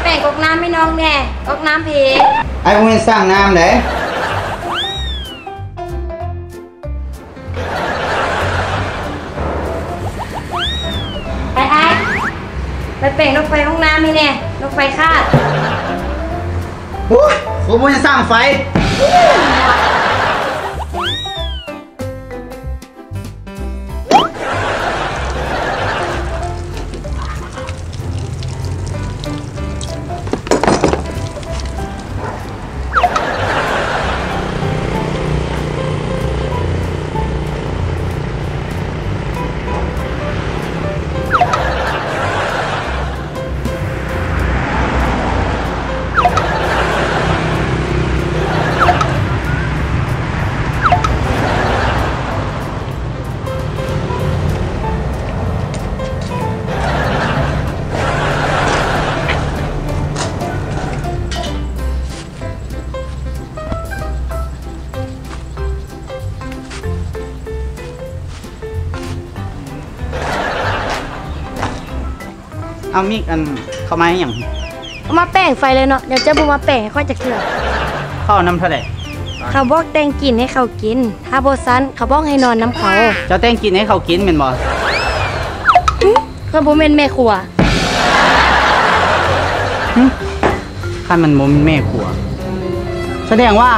แป้งกอกน้ำไม่น้องแน่กอกน้ำเพไอ้พวกนี้สร้างน้ำเลยไปแป้งรถไฟห้องน้ำให้แน่รถไฟคาดโอ้ยผมจะสร้างไฟเอามีกันเข้ามาอย่างเอามาแป้งไฟเลยเนาะเดี๋ยวจะบูมาแป้งให้ค่อยจะเกลือเข้าน้ำเท่าไหร่เขาบอกแต่งกินให้เขากินถ้าโบซันเขาบอกให้นอนน้ำเขาเจ้าแต่งกินให้เขากินเป็นบ่เขาโบเมนแม่ครัวข้ามันโมเมนแม่ครัวแสดงว่า